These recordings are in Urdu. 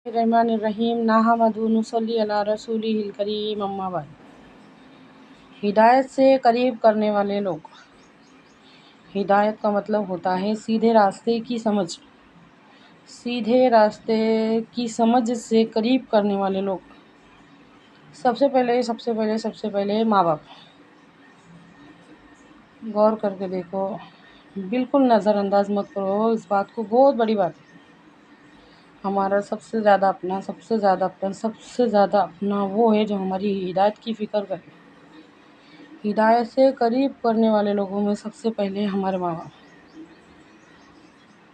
الرحمن الرحیم نحمدہ ونصلی علی رسولہ الکریم اما بعد۔ ہدایت سے قریب کرنے والے لوگ۔ ہدایت کا مطلب ہوتا ہے سیدھے راستے کی سمجھ، سیدھے راستے کی سمجھ سے قریب کرنے والے لوگ۔ سب سے پہلے ماں باپ۔ غور کر کے دیکھو، بالکل نظر انداز مت کرو اس بات کو، بہت بڑی بات ہے۔ ہمارا سب سے زیادہ اپنا وہ ہے جو ہماری ہدایت کی فکر کرے۔ ہدایت سے قریب کرنے والے لوگوں میں سب سے پہلے ہمارے ماں باپ،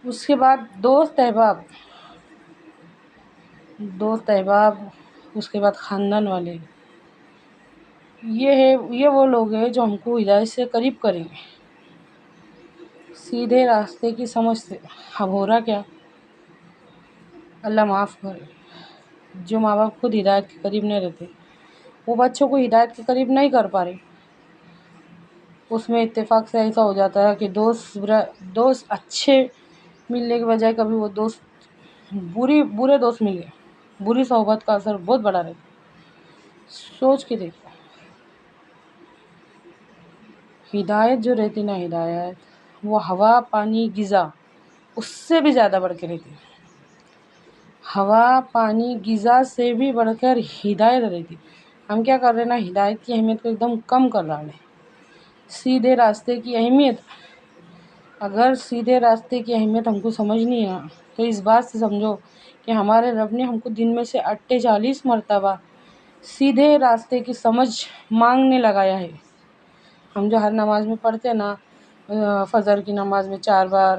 اس کے بعد دوست احباب، اس کے بعد خاندان والے۔ یہ وہ لوگ ہیں جو ہم کو ہدایت سے قریب کریں گے، سیدھے راستے کی سمجھ سے۔ اب ہو رہا کیا، اللہ معاف کرے، جو ماں باپ خود ہدایت کے قریب نہیں رہتے، وہ بچوں کو ہدایت کے قریب نہیں کر پا رہے۔ اس میں اتفاق سے ایسا ہو جاتا ہے کہ دوست اچھے ملنے کے بجائے کبھی وہ برے دوست مل گئے۔ بری صحبت کا اثر بہت بڑا رہتا ہے۔ سوچ کے دیکھو، ہدایت جو رہتی نا، ہدایت وہ ہوا پانی غذا اس سے بھی زیادہ بڑھ کے رہتی ہے۔ ہوا پانی غذا سے بھی بڑھ کر ہدایت رہتی۔ ہم کیا کر رہے ہیں نا، ہدایت کی اہمیت کو ایک دم کم کر رہے ہیں۔ سیدھے راستے کی اہمیت، اگر سیدھے راستے کی اہمیت ہم کو سمجھنی ہے تو اس بات سے سمجھو کہ ہمارے رب نے ہم کو دن میں سے 48 مرتبہ سیدھے راستے کی سمجھ مانگنے لگایا ہے۔ ہم جو ہر نماز میں پڑھتے ہیں نا، فجر کی نماز میں 4 بار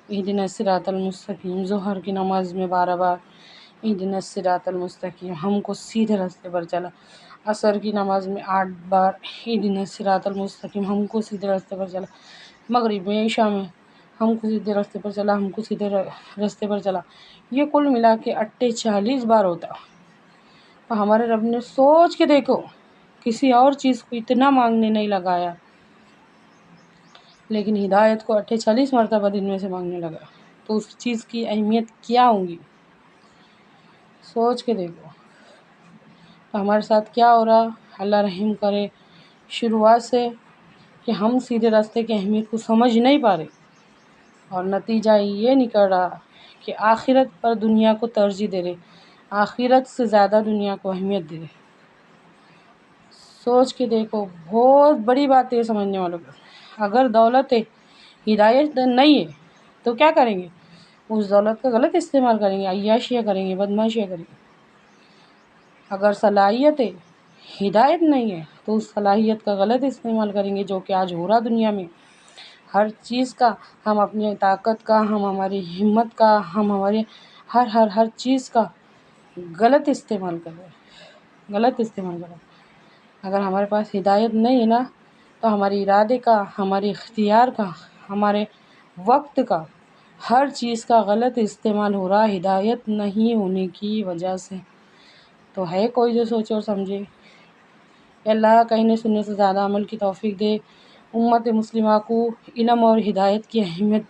اہدنا الصراط المستقیم، ظہر کی نماز میں 12 بار اہدنا الصراط المستقیم، ہم کو سیدھے راستے پر چلا۔ عصر کی نماز میں 8 بار اہدنا الصراط المستقیم، ہم کو سیدھے راستے پر چلا۔ مغرب میں، عشاء میں ہم کو سیدھے راستے پر چلا، یہ کل ملا کے 48 بار ہوتا۔ تو ہمارے رب نے سوچ کے دیکھو، کسی اور چیز کو اتنا مانگنے نہیں لگایا، لیکن ہدایت کو 48 مرتبہ دن میں سے مانگنے لگا، تو اس چیز کی اہمیت کیا ہوں گی؟ سوچ کے دیکھو تو ہمارے ساتھ کیا ہو رہا۔ اللہ رحم کرے، شروعات سے کہ ہم سیدھے راستے کی اہمیت کو سمجھ نہیں پا رہے، اور نتیجہ یہ نکل رہا کہ آخرت پر دنیا کو ترجیح دے رہے، آخرت سے زیادہ دنیا کو اہمیت دے رہے۔ سوچ کے دیکھو، بہت بڑی بات ہے سمجھنے والوں کو۔ اگر دولت ہے، ہدایت نہیں ہے تو کیا کریں گے؟ اس دولت کا غلط استعمال کریں گے، عیاشیاں کریں گے، بدمعاشیاں کریں گے۔ اگر صلاحیت ہے، ہدایت نہیں ہے تو اس صلاحیت کا غلط استعمال کریں گے، جو کہ آج ہو رہا دنیا میں۔ ہر چیز کا، ہم اپنی طاقت کا، ہم ہماری ہمت کا، ہم ہمارے ہر چیز کا غلط استعمال کر رہے ہیں۔ اگر ہمارے پاس ہدایت نہیں ہے نا، تو ہمارے ارادے کا، ہمارے اختیار کا، ہمارے وقت کا، ہر چیز کا غلط استعمال ہو رہا ہدایت نہیں ہونے کی وجہ سے۔ تو ہے کوئی جو سوچے اور سمجھے؟ اللہ کہنے سننے سے زیادہ عمل کی توفیق دے، امت مسلمہ کو علم اور ہدایت کی اہمیت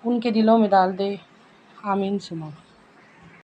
ان کے دلوں میں ڈال دے۔ آمین ثم آمین۔